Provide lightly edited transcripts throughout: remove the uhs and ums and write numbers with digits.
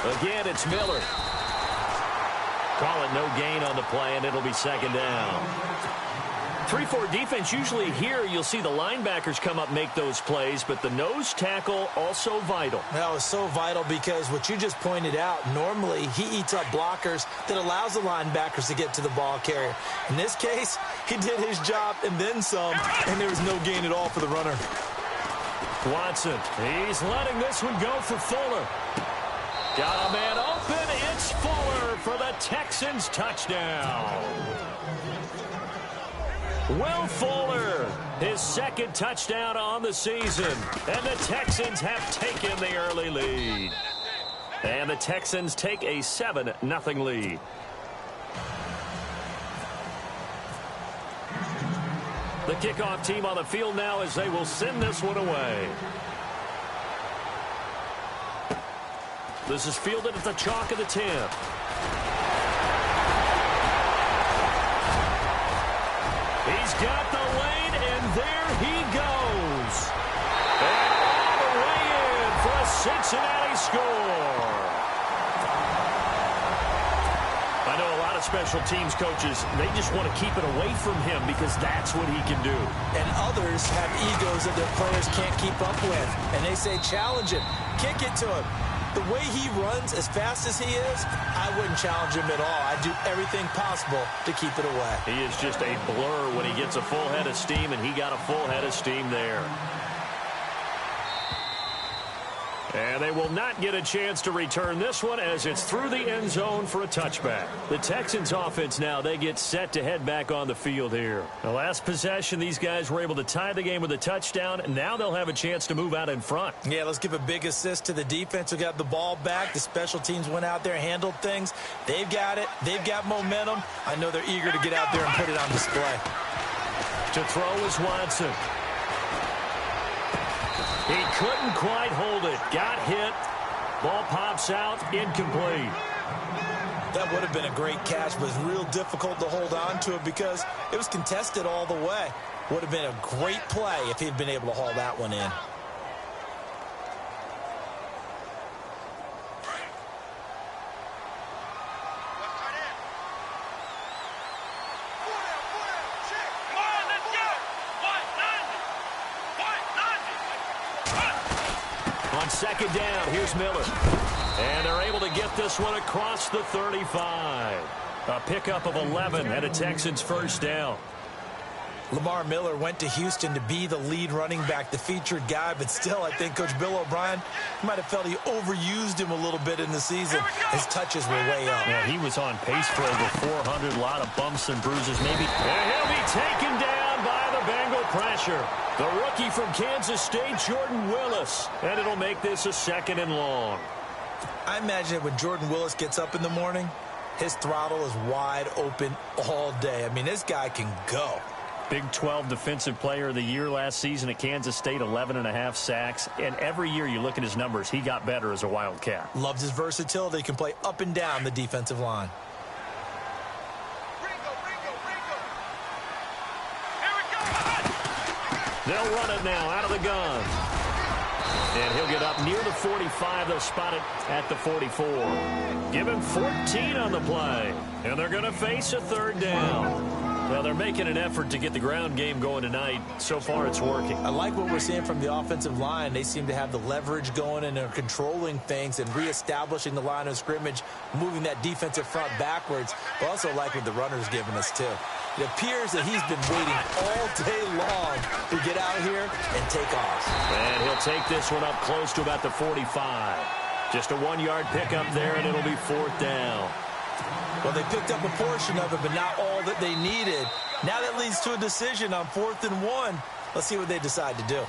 Again, it's Miller. Call it no gain on the play, and it'll be second down. 3-4 defense, usually here you'll see the linebackers come up, make those plays, but the nose tackle also vital. That was so vital because what you just pointed out, normally he eats up blockers that allows the linebackers to get to the ball carrier. In this case, he did his job and then some, and there was no gain at all for the runner. Watson, he's letting this one go for Fuller. Got a man open, it's Fuller for the Texans touchdown. Will Fuller, his second touchdown on the season. And the Texans have taken the early lead. And the Texans take a 7-0 lead. The kickoff team on the field now as they will send this one away. This is fielded at the chalk of the 10. He's got the lane, and there he goes. And all the way in for a Cincinnati score. I know a lot of special teams coaches, they just want to keep it away from him because that's what he can do. And others have egos that their players can't keep up with. And they say, challenge him, kick it to him. The way he runs as fast as he is, I wouldn't challenge him at all. I'd do everything possible to keep it away. He is just a blur when he gets a full head of steam, and he got a full head of steam there. And they will not get a chance to return this one as it's through the end zone for a touchback. The Texans offense now, they get set to head back on the field here. The last possession, these guys were able to tie the game with a touchdown. Now they'll have a chance to move out in front. Yeah, let's give a big assist to the defense who got the ball back. The special teams went out there, handled things. They've got it. They've got momentum. I know they're eager to get out there and put it on display. To throw is Watson. He couldn't quite hold it. Got hit. Ball pops out. Incomplete. That would have been a great catch, but it's real difficult to hold on to it because it was contested all the way. Would have been a great play if he'd been able to haul that one in. Second down, here's Miller. And they're able to get this one across the 35. A pickup of 11 and a Texans first down. Lamar Miller went to Houston to be the lead running back, the featured guy, but still I think Coach Bill O'Brien might have felt he overused him a little bit in the season. His touches were way up. Yeah, he was on pace for over 400, a lot of bumps and bruises maybe. And he'll be taken down by the Bengal pressure. The rookie from Kansas State, Jordan Willis. And it'll make this a 2nd and long. I imagine that when Jordan Willis gets up in the morning, his throttle is wide open all day. I mean, this guy can go. Big 12 Defensive Player of the Year last season at Kansas State, 11.5 sacks. And every year you look at his numbers, he got better as a Wildcat. Loves his versatility. He can play up and down the defensive line. They'll run it now out of the gun. And he'll get up near the 45. They'll spot it at the 44. Give him 14 on the play. And they're going to face a 3rd down. Well, they're making an effort to get the ground game going tonight. So far, it's working. I like what we're seeing from the offensive line. They seem to have the leverage going and are controlling things and reestablishing the line of scrimmage, moving that defensive front backwards. I also like what the runner's giving us, too. It appears that he's been waiting all day long to get out here and take off. And he'll take this one up close to about the 45. Just a 1-yard pickup there, and it'll be 4th down. Well, they picked up a portion of it, but not all that they needed. Now that leads to a decision on 4th and 1. Let's see what they decide to do.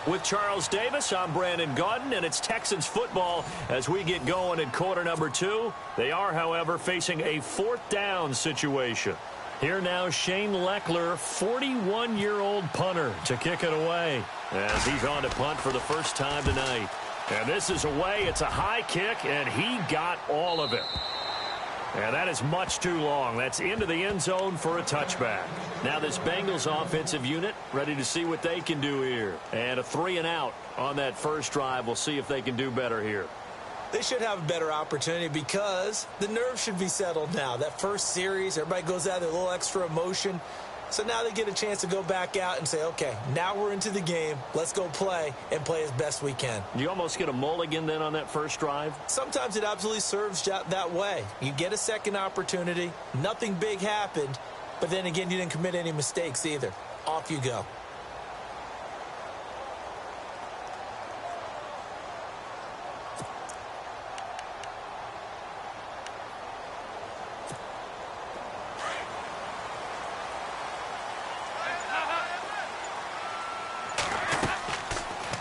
With Charles Davis, I'm Brandon Gaudin, and it's Texans football as we get going in quarter number 2. They are, however, facing a 4th down situation. Here now, Shane Leckler, 41-year-old punter, to kick it away as he's on to punt for the first time tonight. And this is away. It's a high kick, and he got all of it. And that is much too long. That's into the end zone for a touchback. Now this Bengals offensive unit ready to see what they can do here. And a 3 and out on that first drive. We'll see if they can do better here. They should have a better opportunity because the nerves should be settled now. That first series, everybody goes out with a little extra emotion. So now they get a chance to go back out and say, okay, now we're into the game. Let's go play and play as best we can. You almost get a mulligan then on that first drive? Sometimes it absolutely serves that way. You get a second opportunity. Nothing big happened. But then again, you didn't commit any mistakes either. Off you go.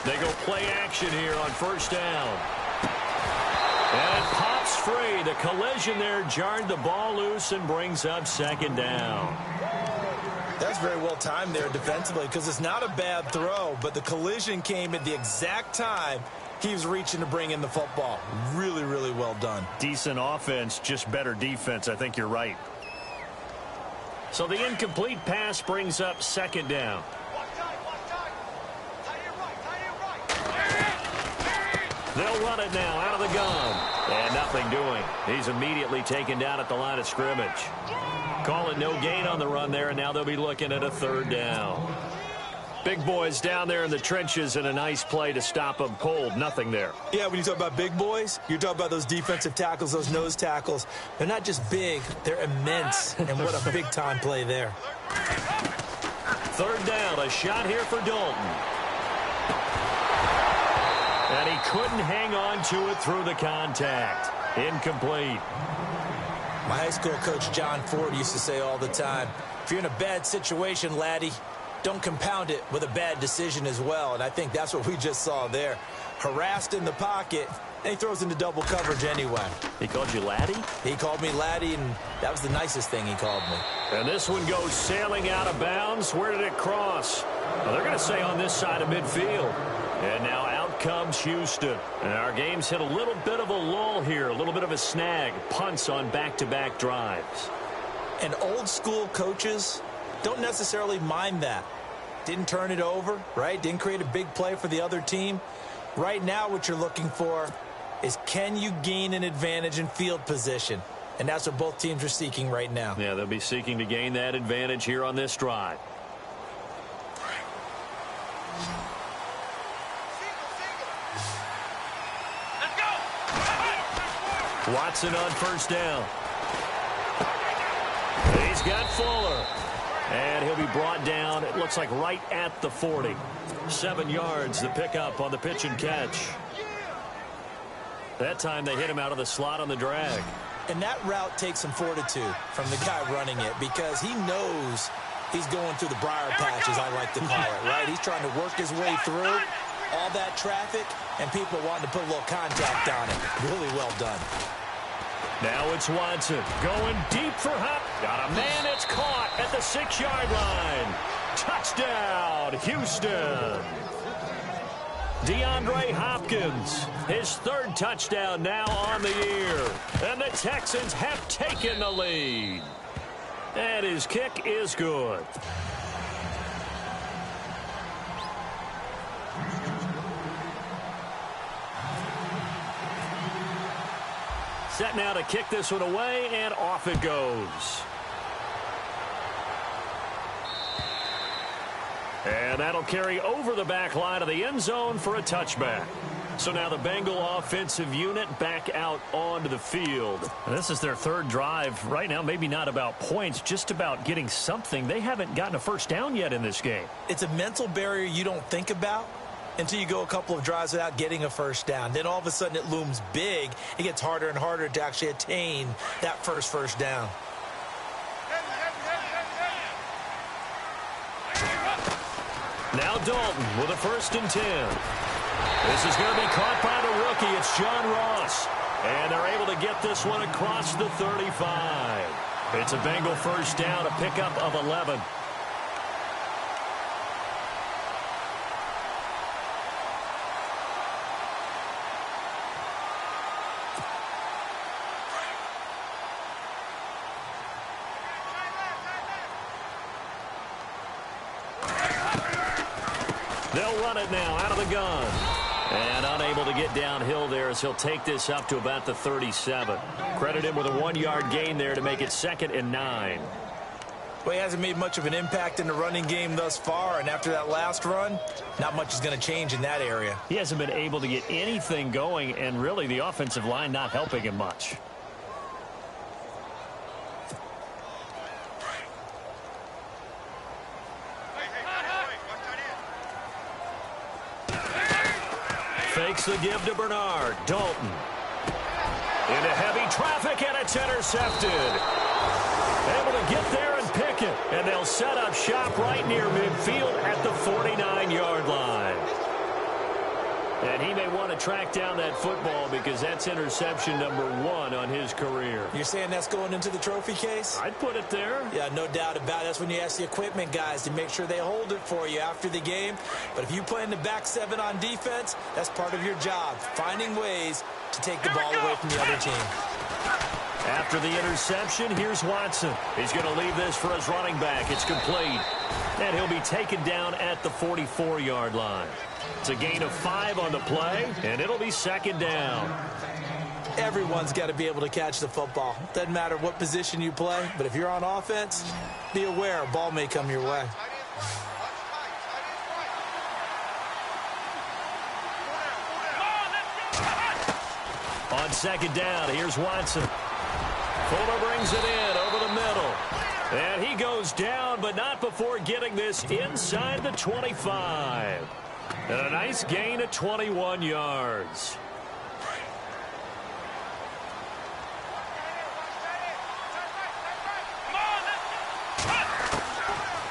They go play action here on first down. And it pops free. The collision there jarred the ball loose and brings up second down. That's very well timed there defensively because it's not a bad throw, but the collision came at the exact time he was reaching to bring in the football. Really, really well done. Decent offense, just better defense. I think you're right. So the incomplete pass brings up second down. They'll run it now out of the gun. And nothing doing. He's immediately taken down at the line of scrimmage. Call it no gain on the run there, and now they'll be looking at a third down. Big boys down there in the trenches and a nice play to stop them cold. Nothing there. Yeah, when you talk about big boys, you're talking about those defensive tackles, those nose tackles. They're not just big, they're immense. And what a big-time play there. Third down, a shot here for Dalton. And he couldn't hang on to it through the contact. Incomplete. My high school coach, John Ford, used to say all the time, if you're in a bad situation, laddie, don't compound it with a bad decision as well. And I think that's what we just saw there. Harassed in the pocket, and he throws into double coverage anyway. He called you laddie? He called me laddie, and that was the nicest thing he called me. And this one goes sailing out of bounds. Where did it cross? Well, they're going to say on this side of midfield. And now out comes Houston. And our game's hit a little bit of a lull here, a little bit of a snag. Punts on back-to-back drives. And old school coaches don't necessarily mind that. Didn't turn it over, right? Didn't create a big play for the other team. Right now what you're looking for is can you gain an advantage in field position? And that's what both teams are seeking right now. Yeah, they'll be seeking to gain that advantage here on this drive. Watson on first down. He's got Fuller. And he'll be brought down, it looks like right at the 40. 7 yards the pickup on the pitch and catch. That time they hit him out of the slot on the drag. And that route takes some fortitude from the guy running it because he knows he's going through the briar patch, as I like to call it, right? He's trying to work his way through all that traffic and people wanting to put a little contact on it. Really well done. Now it's Watson going deep for Hop. Got a man, it's caught at the 6-yard line. Touchdown, Houston. DeAndre Hopkins, his third touchdown now on the year. And the Texans have taken the lead. And his kick is good. Set now to kick this one away, and off it goes. And that'll carry over the back line of the end zone for a touchback. So now the Bengal offensive unit back out onto the field. And this is their third drive right now, maybe not about points, just about getting something. They haven't gotten a first down yet in this game. It's a mental barrier you don't think about until you go a couple of drives without getting a first down. Then all of a sudden it looms big. It gets harder and harder to actually attain that first down. Now Dalton with a 1st and 10. This is going to be caught by the rookie. It's John Ross. And they're able to get this one across the 35. It's a Bengal first down, a pickup of 11. They'll run it now out of the gun. And unable to get downhill there as he'll take this up to about the 37. Credit him with a 1-yard gain there to make it 2nd and 9. Well, he hasn't made much of an impact in the running game thus far, and after that last run, not much is going to change in that area. He hasn't been able to get anything going, and really the offensive line not helping him much. Fakes the give to Bernard. Dalton. Into heavy traffic, and it's intercepted. Able to get there and pick it. And they'll set up shop right near midfield at the 49-yard line. And he may want to track down that football because that's interception number 1 on his career. You're saying that's going into the trophy case? I'd put it there. Yeah, no doubt about it. That's when you ask the equipment guys to make sure they hold it for you after the game. But if you play in the back 7 on defense, that's part of your job, finding ways to take the ball away from the other team. After the interception, here's Watson. He's going to leave this for his running back. It's complete. And he'll be taken down at the 44-yard line. It's a gain of 5 on the play, and it'll be 2nd down. Everyone's got to be able to catch the football. Doesn't matter what position you play, but if you're on offense, be aware a ball may come your way. On 2nd down, here's Watson. Fuller brings it in over the middle. And he goes down, but not before getting this inside the 25. And a nice gain of 21 yards.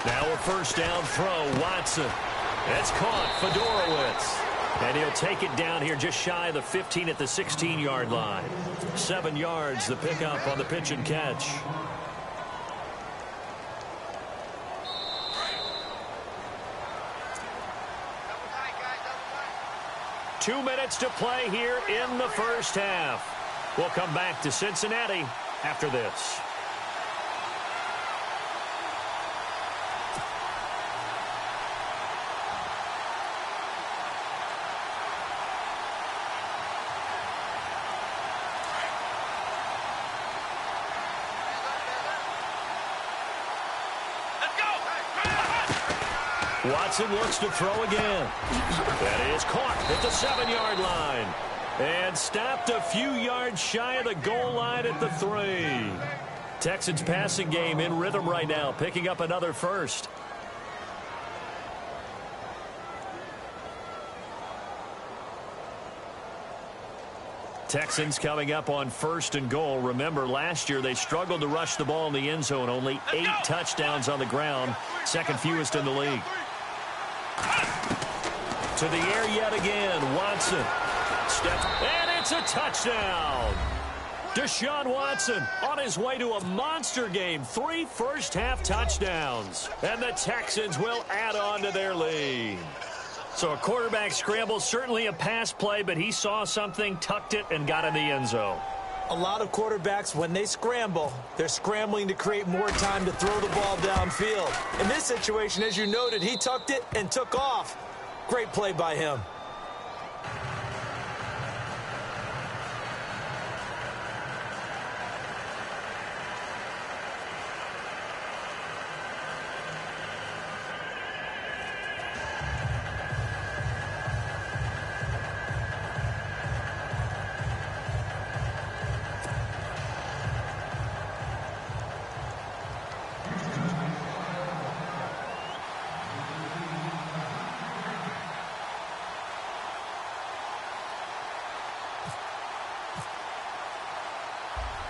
Now a 1st down throw, Watson. It's caught, Fedorowicz. And he'll take it down here just shy of the 15 at the 16-yard line. 7 yards, the pickup on the pitch and catch. Two minutes to play here in the first half. We'll come back to Cincinnati after this. Watson looks to throw again. That is caught at the 7-yard line. And stopped a few yards shy of the goal line at the 3. Texans passing game in rhythm right now, picking up another first. Texans coming up on 1st and goal. Remember, last year they struggled to rush the ball in the end zone. Only 8 touchdowns on the ground, 2nd fewest in the league. To the air yet again, Watson. And it's a touchdown. Deshaun Watson on his way to a monster game. 3 first-half touchdowns. And the Texans will add on to their lead. So a quarterback scramble, certainly a pass play, but he saw something, tucked it, and got in the end zone. A lot of quarterbacks, when they scramble, they're scrambling to create more time to throw the ball downfield. In this situation, as you noted, he tucked it and took off. Great play by him.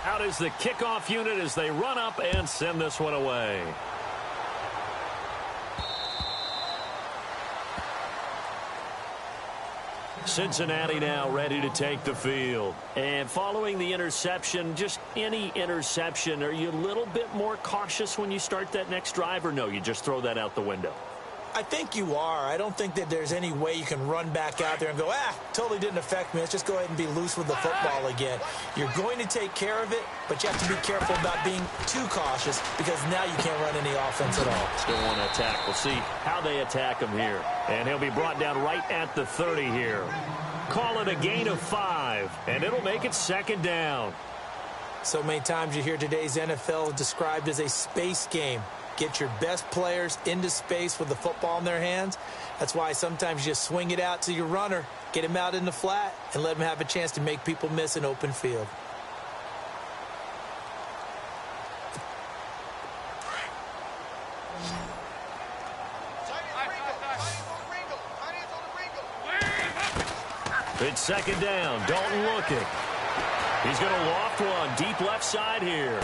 Out is the kickoff unit as they run up and send this one away. Cincinnati now ready to take the field. And following the interception, just any interception, are you a little bit more cautious when you start that next drive, or no, you just throw that out the window? I think you are. I don't think that there's any way you can run back out there and go, totally didn't affect me. Let's just go ahead and be loose with the football again. You're going to take care of it, but you have to be careful about being too cautious because now you can't run any offense at all. Still want to attack. We'll see how they attack him here. And he'll be brought down right at the 30 here. Call it a gain of 5, and it'll make it 2nd down. So many times you hear today's NFL described as a space game. Get your best players into space with the football in their hands. That's why sometimes you just swing it out to your runner, get him out in the flat, and let him have a chance to make people miss an open field. It's 2nd down. Dalton looking. He's going to loft one deep left side here.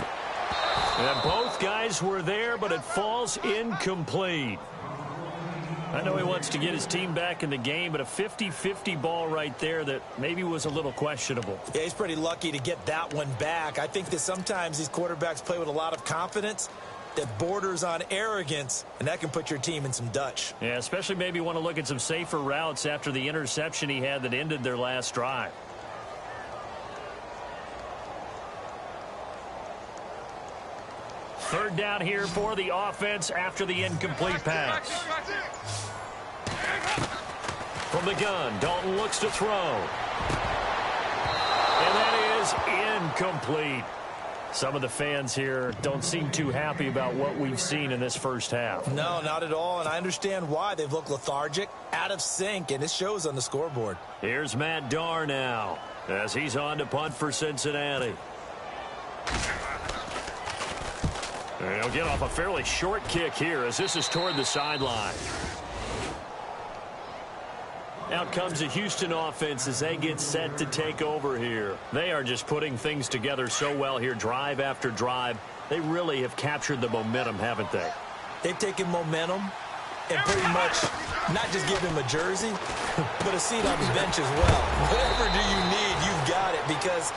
And both guys were there, but it falls incomplete. I know he wants to get his team back in the game, but a 50-50 ball right there that maybe was a little questionable. Yeah, he's pretty lucky to get that one back. I think that sometimes these quarterbacks play with a lot of confidence that borders on arrogance, and that can put your team in some Dutch. Yeah, especially maybe want to look at some safer routes after the interception he had that ended their last drive. Third down here for the offense after the incomplete pass. From the gun, Dalton looks to throw. And that is incomplete. Some of the fans here don't seem too happy about what we've seen in this first half. No, not at all, and I understand why. They've looked lethargic, out of sync, and it shows on the scoreboard. Here's Matt Darr now as he's on to punt for Cincinnati. And he'll get off a fairly short kick here as this is toward the sideline. Out comes the Houston offense as they get set to take over here. They are just putting things together so well here, drive after drive. They really have captured the momentum, haven't they? They've taken momentum and pretty much not just give him a jersey, but a seat on the bench as well. Whatever do you need, you've got it, because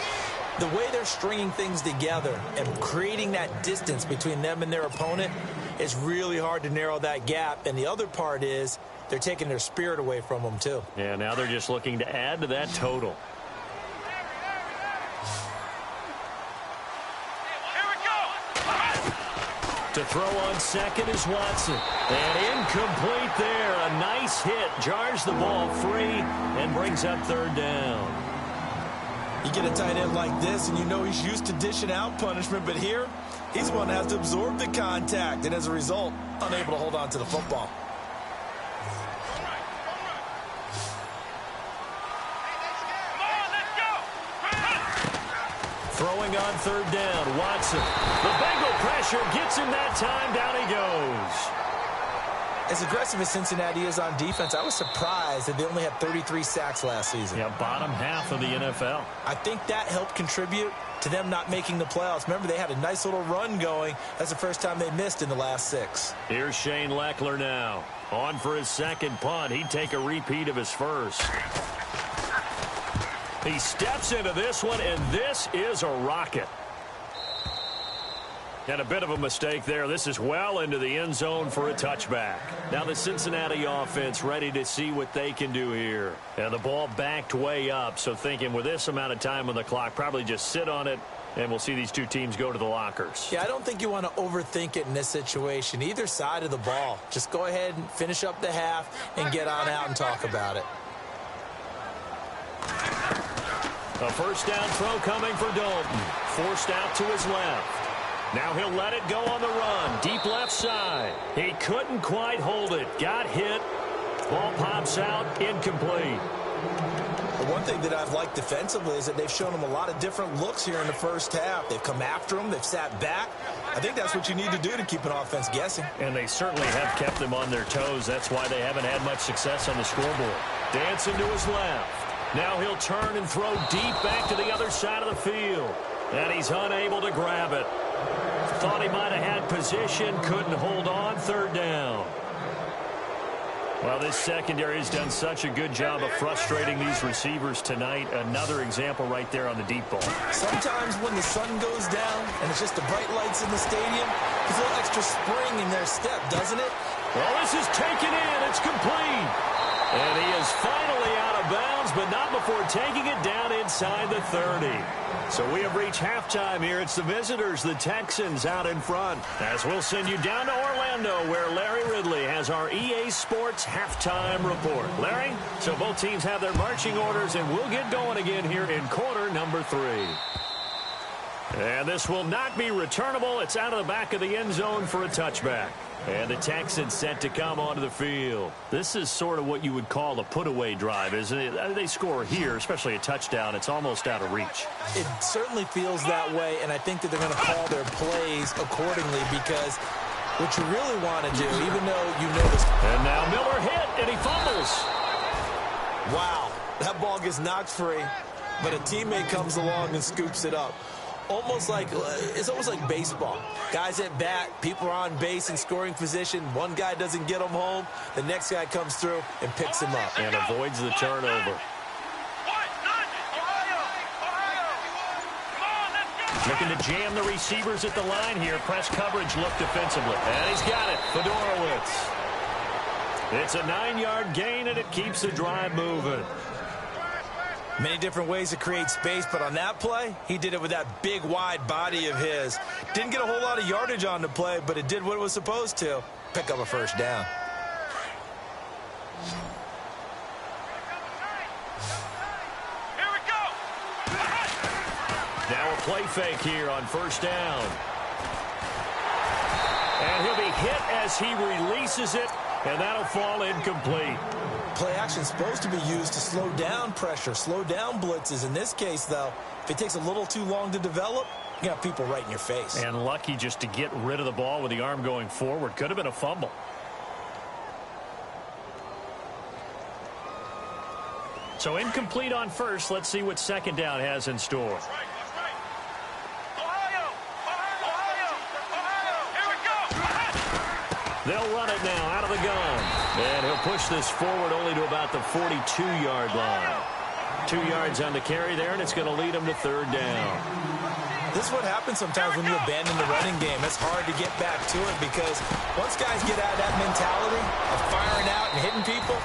the way they're stringing things together and creating that distance between them and their opponent is really hard to narrow that gap. And the other part is they're taking their spirit away from them, too. Yeah, now they're just looking to add to that total. To throw on second is Watson. And incomplete there. A nice hit. Jars the ball free and brings up 3rd down. You get a tight end like this, and you know he's used to dishing out punishment, but here, he's one that has to absorb the contact, and as a result, unable to hold on to the football. Throwing on 3rd down, Watson. The Bengal pressure gets him that time. Down he goes. As aggressive as Cincinnati is on defense, I was surprised that they only had 33 sacks last season. Yeah, bottom half of the NFL. I think that helped contribute to them not making the playoffs. Remember, they had a nice little run going. That's the first time they missed in the last 6. Here's Shane Leckler now. On for his 2nd punt. He'd take a repeat of his first. He steps into this one, and this is a rocket. And a bit of a mistake there. This is well into the end zone for a touchback. Now the Cincinnati offense ready to see what they can do here. And the ball backed way up, so thinking with this amount of time on the clock, probably just sit on it, and we'll see these two teams go to the lockers. Yeah, I don't think you want to overthink it in this situation. Either side of the ball. Just go ahead and finish up the half and get on out and talk about it. A first down throw coming for Dalton. Forced out to his left. Now he'll let it go on the run. Deep left side. He couldn't quite hold it. Got hit. Ball pops out. Incomplete. The one thing that I've liked defensively is that they've shown him a lot of different looks here in the first half. They've come after him. They've sat back. I think that's what you need to do to keep an offense guessing. And they certainly have kept them on their toes. That's why they haven't had much success on the scoreboard. Dancing to his left. Now he'll turn and throw deep back to the other side of the field. And he's unable to grab it. Thought he might have had position. Couldn't hold on. 3rd down. Well, this secondary has done such a good job of frustrating these receivers tonight. Another example right there on the deep ball. Sometimes when the sun goes down and it's just the bright lights in the stadium, there's a little extra spring in their step, doesn't it? Well, this is taken in. It's complete. And he is finally out of bounds, but not before taking it down inside the 30. So we have reached halftime here. It's the visitors, the Texans, out in front. As we'll send you down to Orlando, where Larry Ridley has our EA Sports halftime report. Larry, so both teams have their marching orders, and we'll get going again here in quarter number 3. And this will not be returnable. It's out of the back of the end zone for a touchback. And the Texans set to come onto the field. This is sort of what you would call a put-away drive, isn't it? They score here, especially a touchdown. It's almost out of reach. It certainly feels that way, and I think that they're going to call their plays accordingly because what you really want to do, even though you know this. And now Miller hit, and he fumbles. Wow, that ball gets knocked free, but a teammate comes along and scoops it up. It's almost like baseball. Guys at bat, people are on base in scoring position. One guy doesn't get him home. The next guy comes through and picks him up. And avoids the turnover. Looking to jam the receivers at the line here. Press coverage look defensively. And he's got it. Fedorowicz. It's a 9-yard gain, and it keeps the drive moving. Many different ways to create space, but on that play, he did it with that big, wide body of his. Didn't get a whole lot of yardage on the play, but it did what it was supposed to. Pick up a first down. Here we go. Now a play fake here on first down. And he'll be hit as he releases it, and that'll fall incomplete. Play action is supposed to be used to slow down pressure, slow down blitzes. In this case, though, if it takes a little too long to develop, you got people right in your face. And lucky just to get rid of the ball with the arm going forward. Could have been a fumble. So incomplete on first. Let's see what second down has in store. That's right. Ohio. Here we go. They'll run it now out of the gun. And he'll push this forward only to about the 42-yard line. 2 yards on the carry there, and it's going to lead him to third down. This is what happens sometimes when you abandon the running game. It's hard to get back to it because once guys get out of that mentality of firing out and hitting people,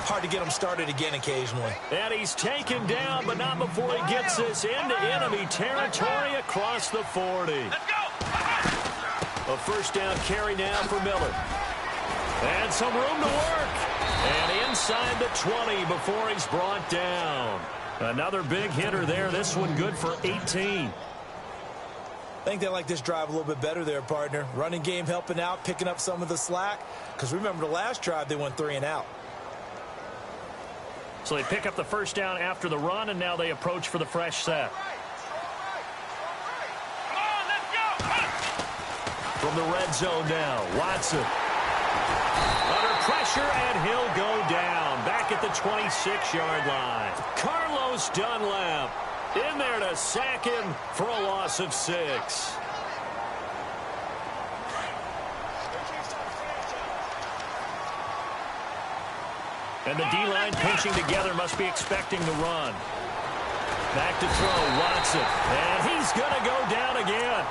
hard to get them started again occasionally. And he's taken down, but not before he gets this into enemy territory across the 40. Let's go. A first down carry now for Miller. And some room to work. And inside the 20 before he's brought down. Another big hitter there. This one good for 18. I think they like this drive a little bit better there, partner. Running game helping out, picking up some of the slack. Because remember the last drive, they went 3 and out. So they pick up the first down after the run, and now they approach for the fresh set. Come on, let's go. From the red zone now, Watson. Under pressure, and he'll go down. Back at the 26-yard line. Carlos Dunlap in there to sack him for a loss of 6. And the D-line pinching together, must be expecting the run. Back to throw, Watson. And he's going to go down again.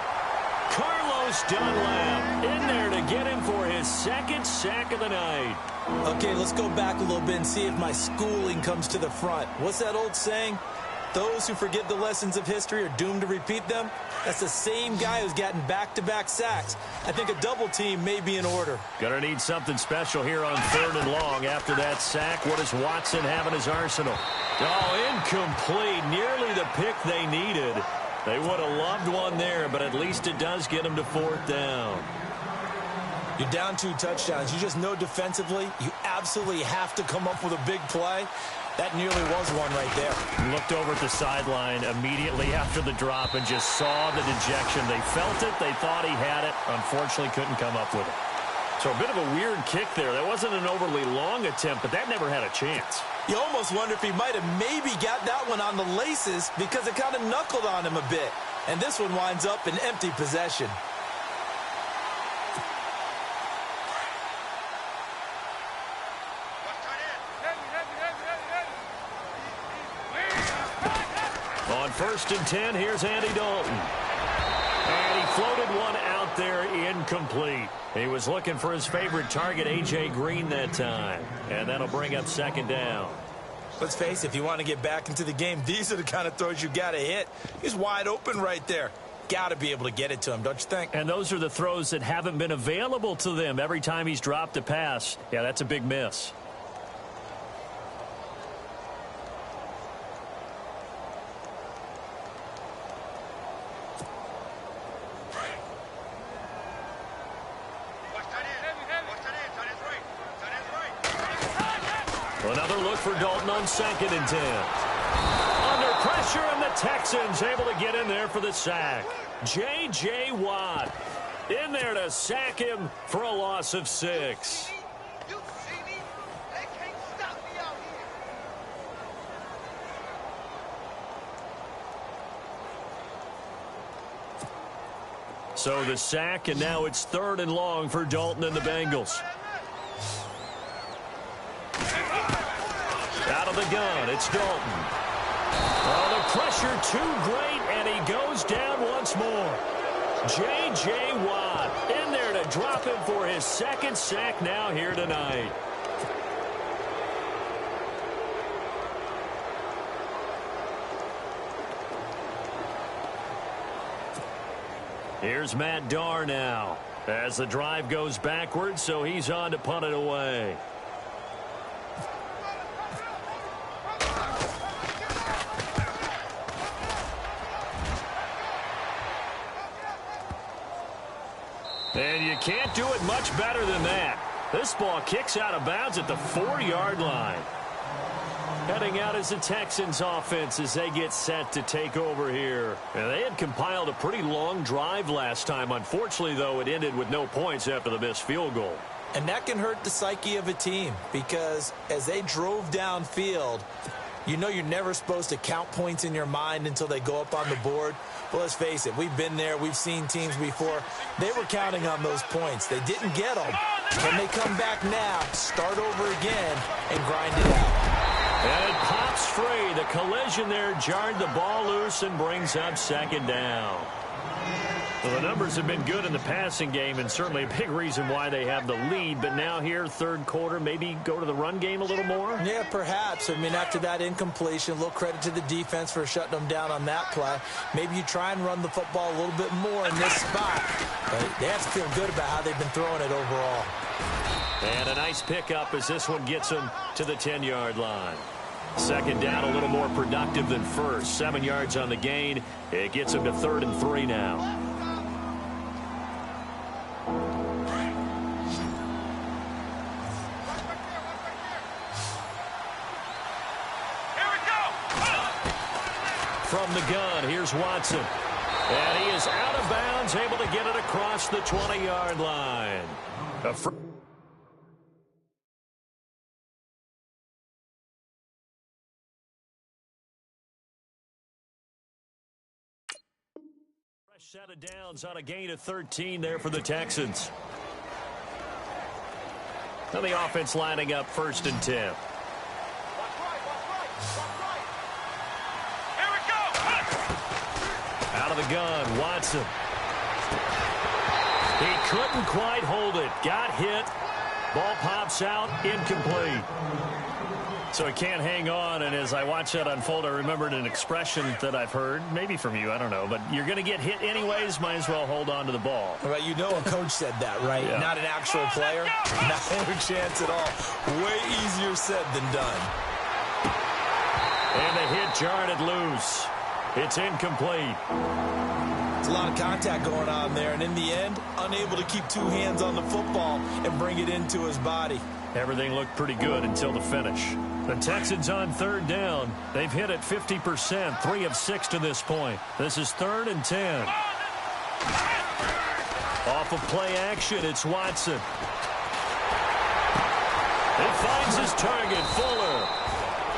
Carlos Dunlap in there to get him for his second sack of the night. Okay, let's go back a little bit and see if my schooling comes to the front. What's that old saying? Those who forget the lessons of history are doomed to repeat them. That's the same guy who's gotten back-to-back sacks. I think a double team may be in order. Gonna need something special here on 3rd and long after that sack. What does Watson have in his arsenal? Oh, incomplete. Nearly the pick they needed. They would have loved one there, but at least it does get them to 4th down. You're down 2 touchdowns. You just know defensively you absolutely have to come up with a big play. That nearly was one right there. Looked over at the sideline immediately after the drop and just saw the dejection. They felt it. They thought he had it. Unfortunately, couldn't come up with it. So a bit of a weird kick there. That wasn't an overly long attempt, but that never had a chance. You almost wonder if he might have maybe got that one on the laces because it kind of knuckled on him a bit. And this one winds up in empty possession. On 1st and 10, here's Andy Dalton. And he Floated one out there, incomplete. He was looking for his favorite target, A.J. Green, that time. And that'll bring up second down. Let's face it, if you want to get back into the game, these are the kind of throws you got to hit. He's wide open right there. Got to be able to get it to him, don't you think? And those are the throws that haven't been available to them every time he's dropped a pass. Yeah, that's a big miss. Another look for Dalton on 2nd and 10. Under pressure, and the Texans able to get in there for the sack. J.J. Watt in there to sack him for a loss of 6. So the sack, and now it's 3rd and long for Dalton and the Bengals. Out of the gun, it's Dalton. Oh, the pressure too great, and he goes down once more. J.J. Watt in there to drop him for his 2nd sack now here tonight. Here's Matt Darr now as the drive goes backwards, so he's on to punt it away. And you can't do it much better than that. This ball kicks out of bounds at the 4-yard line. Heading out is the Texans offense as they get set to take over here. And they had compiled a pretty long drive last time. Unfortunately, though, it ended with no points after the missed field goal. And that can hurt the psyche of a team because as they drove downfield, you know you're never supposed to count points in your mind until they go up on the board. Well, let's face it, we've been there. We've seen teams before. They were counting on those points. They didn't get them. Can they come back now, start over again, and grind it out? And it pops free. The collision there jarred the ball loose and brings up 2nd down. Well, the numbers have been good in the passing game and certainly a big reason why they have the lead. But now here, 3rd quarter, maybe go to the run game a little more? Yeah, perhaps. I mean, after that incompletion, a little credit to the defense for shutting them down on that play. Maybe you try and run the football a little bit more in this spot. But they have to feel good about how they've been throwing it overall. And a nice pickup as this one gets them to the 10-yard line. 2nd down, a little more productive than first. 7 yards on the gain. It gets them to 3rd and 3 now. From the gun, here's Watson. And he is out of bounds, able to get it across the 20-yard line. Fresh set of downs on a gain of 13 there for the Texans. Now the offense lining up 1st and 10. Out of the gun, Watson. He couldn't quite hold it. Got hit. Ball pops out, incomplete. So he can't hang on, and as I watch that unfold, I remembered an expression that I've heard, maybe from you, I don't know, but you're going to get hit anyways, might as well hold on to the ball. Well, you know a coach said that, right? Yeah. Not an actual player. Not a chance at all. Way easier said than done. And the hit jarred it loose. It's incomplete. There's a lot of contact going on there, and in the end, unable to keep 2 hands on the football and bring it into his body. Everything looked pretty good until the finish. The Texans on 3rd down. They've hit it 50%, 3 of 6 to this point. This is 3rd and 10. Off of play action, it's Watson. He finds his target, Fuller.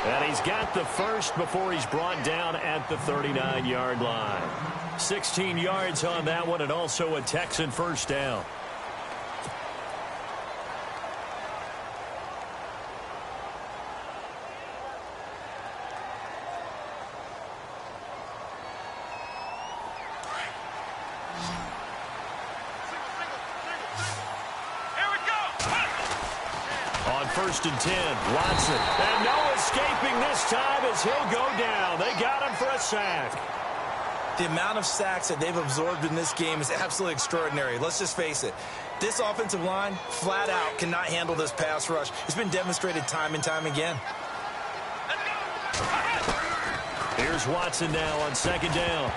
And he's got the first before he's brought down at the 39-yard line. 16 yards on that one, and also a Texan 1st down. first and 10. Watson. And no escaping this time as he'll go down. They got him for a sack. The amount of sacks that they've absorbed in this game is absolutely extraordinary. Let's just face it. This offensive line, flat out, cannot handle this pass rush. It's been demonstrated time and time again. Here's Watson now on second down.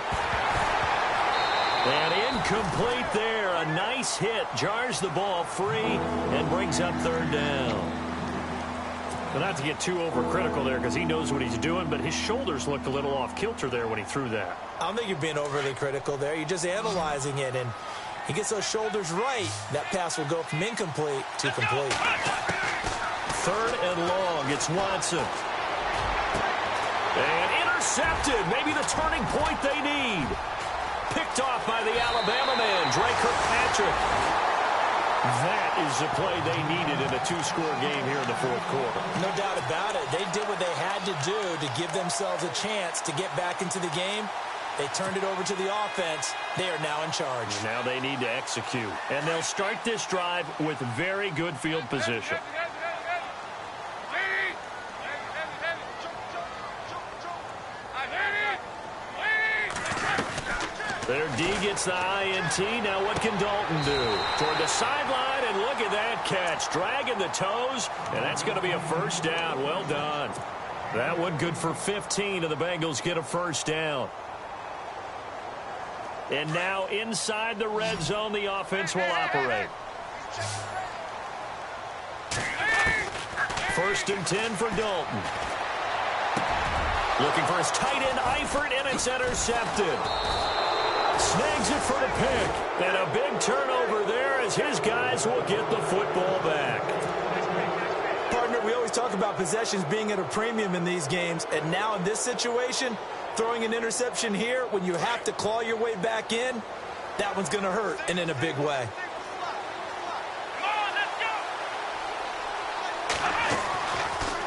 And incomplete there. A nice hit. Jars the ball free and brings up third down. But not to get too overcritical there because he knows what he's doing, but his shoulders looked a little off kilter there when he threw that. I don't think you're being overly critical there. You're just analyzing it, and he gets those shoulders right. That pass will go from incomplete to complete. Third and long. It's Watson. And intercepted. Maybe the turning point they need. Picked off by the Alabama man, Dre Kirkpatrick. That is the play they needed in a two-score game here in the fourth quarter. No doubt about it. They did what they had to do to give themselves a chance to get back into the game. They turned it over to the offense. They are now in charge. Now they need to execute. And they'll start this drive with very good field position. Their D gets the INT. Now what can Dalton do? Toward the sideline, and look at that catch. Dragging the toes, and that's going to be a first down. Well done. That one good for 15, and the Bengals get a first down. And now inside the red zone, the offense will operate. First and 10 for Dalton. Looking for his tight end, Eifert, and it's intercepted. Snags it for the pick. And a big turnover there as his guys will get the football back. Partner, we always talk about possessions being at a premium in these games. And now in this situation, throwing an interception here when you have to claw your way back in, that one's going to hurt, and in a big way.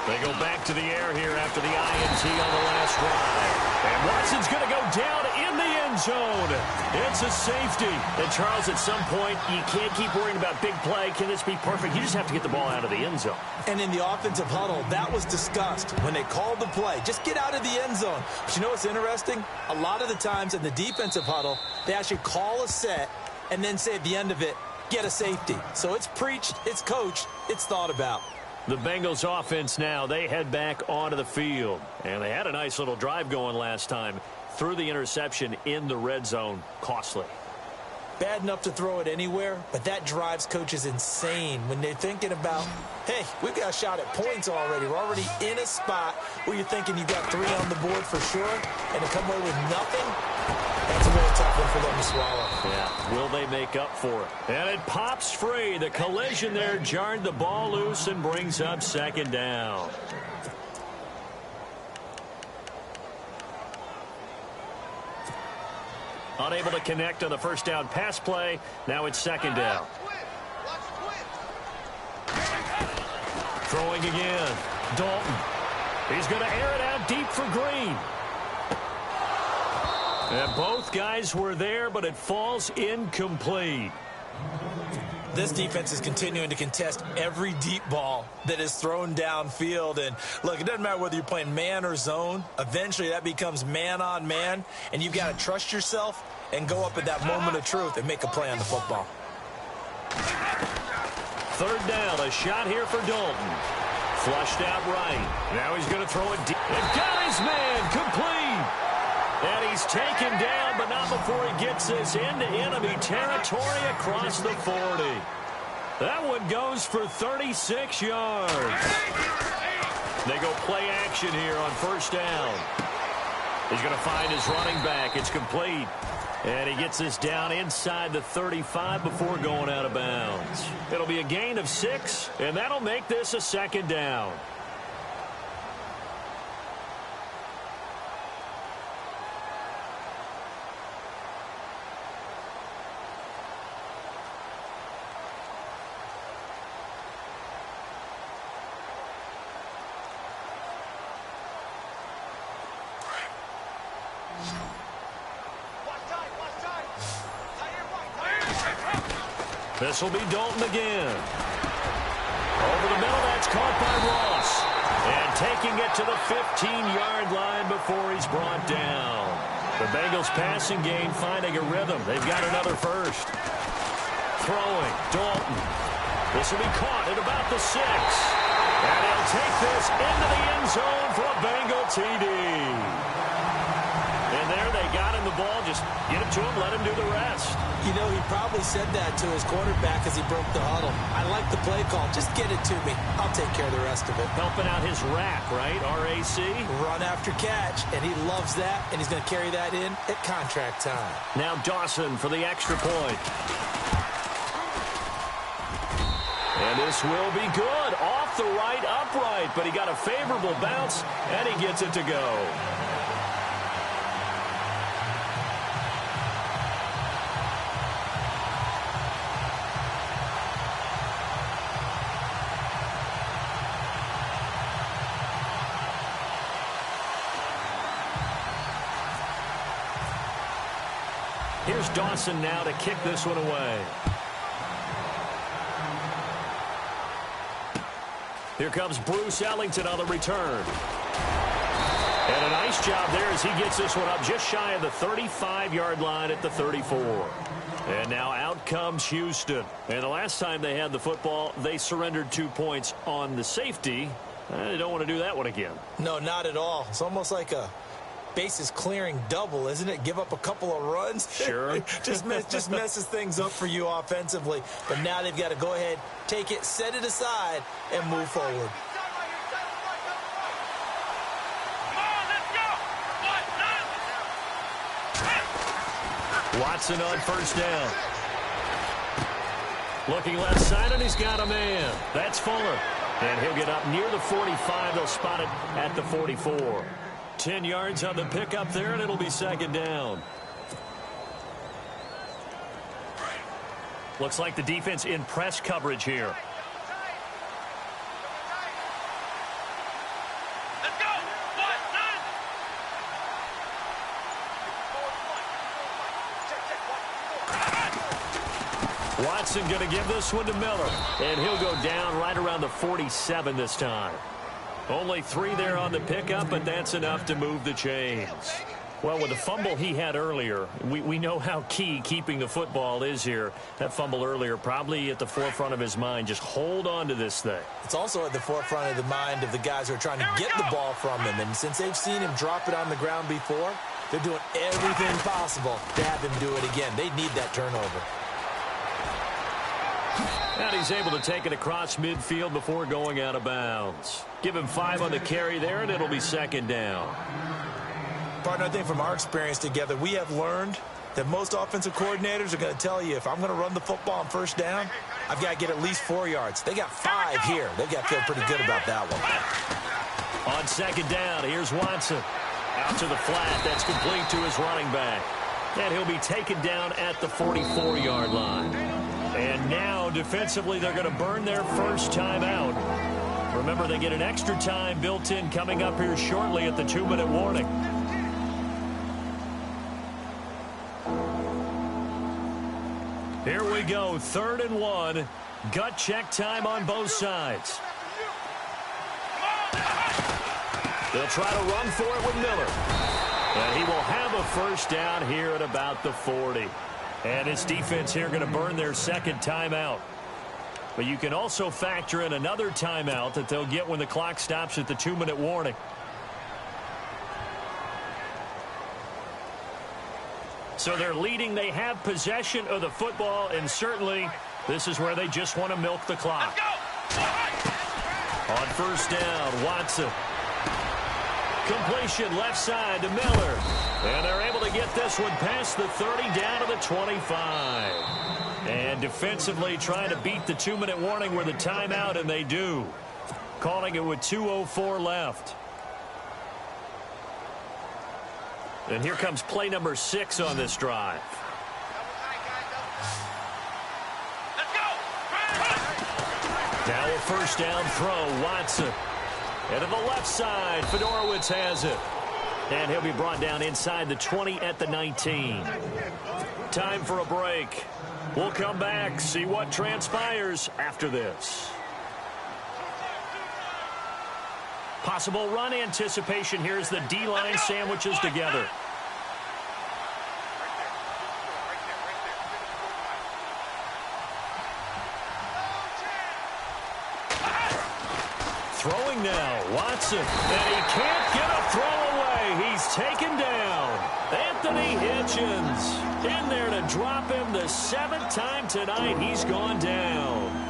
They go back to the air here after the INT on the last drive. And Watson's going to go down in the end zone. It's a safety. And, Charles, at some point, you can't keep worrying about big play. Can this be perfect? You just have to get the ball out of the end zone. And in the offensive huddle, that was discussed when they called the play. Just get out of the end zone. But you know what's interesting? A lot of the times in the defensive huddle, they actually call a set and then say at the end of it, get a safety. So it's preached, it's coached, it's thought about. The Bengals offense now, they head back onto the field. And they had a nice little drive going last time. Threw the interception in the red zone. Costly. Bad enough to throw it anywhere, but that drives coaches insane when they're thinking about, hey, we've got a shot at points already. We're already in a spot where you're thinking you've got 3 on the board for sure, and to come away with nothing, that's a really tough one for them to swallow. Yeah, will they make up for it? And it pops free. The collision there jarred the ball loose and brings up second down. Unable to connect on the first down pass play. Now it's second down. Throwing again. Dalton. He's going to air it out deep for Green. And both guys were there, but it falls incomplete. This defense is continuing to contest every deep ball that is thrown downfield. And, look, it doesn't matter whether you're playing man or zone. Eventually that becomes man on man, and you've got to trust yourself and go up at that moment of truth and make a play on the football. Third down, a shot here for Dalton. Flushed out right. Now he's going to throw it deep. And got his man complete. And he's taken down, but not before he gets this into enemy territory across the 40. That one goes for 36 yards. They go play action here on first down. He's going to find his running back. It's complete. And he gets this down inside the 35 before going out of bounds. It'll be a gain of 6, and that'll make this a second down. This will be Dalton again. Over the middle, that's caught by Ross. And taking it to the 15-yard line before he's brought down. The Bengals passing game finding a rhythm. They've got another first. Throwing, Dalton. This will be caught at about the 6. And he'll take this into the end zone for a Bengal TD. And there they got him the ball. Just get it to him, let him do the rest. You know, he probably said that to his quarterback as he broke the huddle. I like the play call. Just get it to me. I'll take care of the rest of it. Helping out his rack, right? RAC. Run after catch, and he loves that, and he's going to carry that in at contract time. Now Dawson for the extra point. And this will be good. Off the right upright, but he got a favorable bounce, and he gets it to go. Here's Dawson now to kick this one away. Here comes Bruce Ellington on the return. And a nice job there as he gets this one up just shy of the 35-yard line at the 34. And now out comes Houston. And the last time they had the football, they surrendered 2 points on the safety. They don't want to do that one again. No, not at all. It's almost like a bases clearing double, isn't it? Give up a couple of runs. Sure. just messes things up for you offensively. But now they've got to go ahead, take it, set it aside, and move forward. Watson on first down. Looking left side, and he's got a man. That's Fuller. And he'll get up near the 45. They'll spot it at the 44. 10 yards on the pickup there, and it'll be second down. Looks like the defense in press coverage here. Let's go! Watson going to give this one to Miller. And he'll go down right around the 47 this time. Only 3 there on the pickup, but that's enough to move the chains. Well, with the fumble he had earlier, we know how key keeping the football is here. That fumble earlier probably at the forefront of his mind. Just hold on to this thing. It's also at the forefront of the mind of the guys who are trying to get the ball from him. And since they've seen him drop it on the ground before, they're doing everything possible to have him do it again. They need that turnover. And he's able to take it across midfield before going out of bounds. Give him 5 on the carry there, and it'll be second down. Partner, I think from our experience together, we have learned that most offensive coordinators are going to tell you, if I'm going to run the football on first down, I've got to get at least 4 yards. They got 5 here. They've got to feel pretty good about that one. On second down, here's Watson. Out to the flat. That's complete to his running back. And he'll be taken down at the 44-yard line. And now, defensively, they're going to burn their first timeout. Remember, they get an extra time built in coming up here shortly at the 2-minute warning. Here we go, 3rd and 1. Gut check time on both sides. They'll try to run for it with Miller. And he will have a first down here at about the 40. And his defense here going to burn their second timeout. But you can also factor in another timeout that they'll get when the clock stops at the 2-minute warning. So they're leading. They have possession of the football, and certainly this is where they just want to milk the clock. On first down, Watson. Completion left side to Miller. And they're able to get this one past the 30 down to the 25. And defensively trying to beat the 2-minute warning with a timeout, and they do. Calling it with 2:04 left. And here comes play number 6 on this drive. Now a first down throw, Watson. And to the left side, Fedorowicz has it. And he'll be brought down inside the 20 at the 19. Time for a break. We'll come back, see what transpires after this. Possible run anticipation. Here's the D-line sandwiches together. Throwing now, Watson, and he can't get a throw away. He's taken down. Anthony Hitchens in there to drop him the 7th time tonight. He's gone down.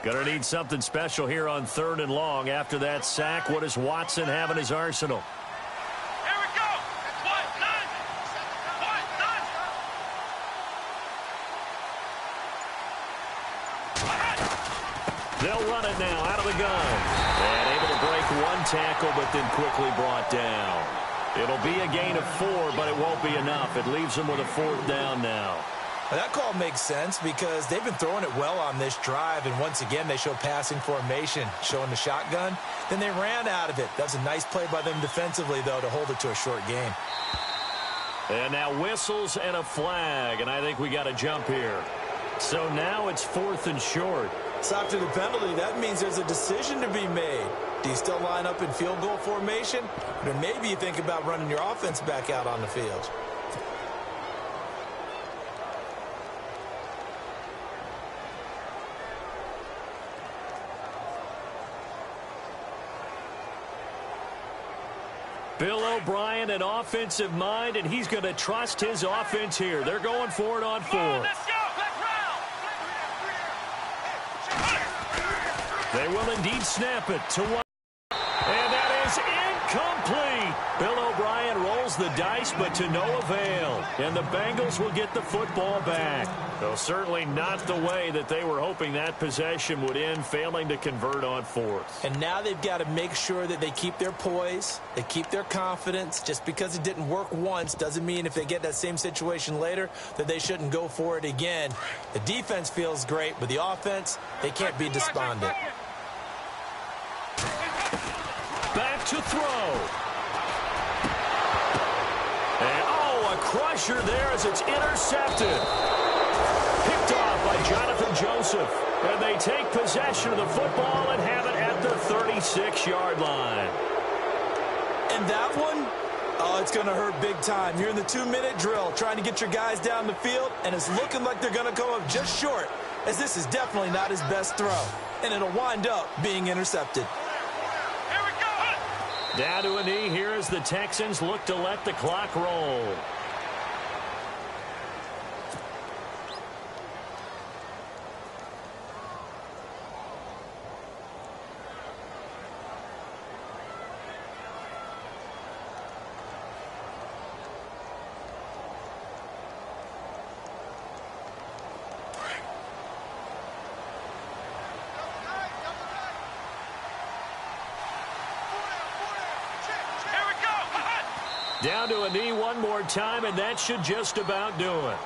Going to need something special here on 3rd and long. After that sack, what does Watson have in his arsenal? Here we go. What? None. What? None. They'll run it now out of the gun. And able to break one tackle, but then quickly brought down. It'll be a gain of 4, but it won't be enough. It leaves them with a 4th down now. Well, that call makes sense because they've been throwing it well on this drive, and once again they show passing formation, showing the shotgun. Then they ran out of it. That was a nice play by them defensively, though, to hold it to a short game. And now whistles and a flag, and I think we got a jump here. So now it's 4th and short. So after the penalty, that means there's a decision to be made. Do you still line up in field goal formation? Or maybe you think about running your offense back out on the field. Bill O'Brien, an offensive mind, and he's going to trust his offense here. They're going for it on 4. Let's go. Let's round. They will indeed snap it to one. And that is incomplete. Bill O'Brien rolls the dice, but to no avail. And the Bengals will get the football back. Though certainly not the way that they were hoping that possession would end, failing to convert on 4th. And now they've got to make sure that they keep their poise, they keep their confidence. Just because it didn't work once doesn't mean if they get that same situation later that they shouldn't go for it again. The defense feels great, but the offense, they can't be despondent. Back to throw. And, a crusher there as it's intercepted. Picked off by Jonathan Joseph. And they take possession of the football and have it at the 36-yard line. And that one, it's going to hurt big time. You're in the 2-minute drill trying to get your guys down the field, and it's looking like they're going to come up just short, as this is definitely not his best throw. And it'll wind up being intercepted. Down to a knee here as the Texans look to let the clock roll. Down to a knee one more time, and that should just about do it.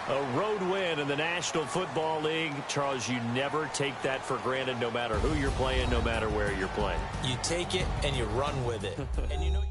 A road win in the National Football League. Charles, you never take that for granted, no matter who you're playing, no matter where you're playing. You take it and you run with it. And you know...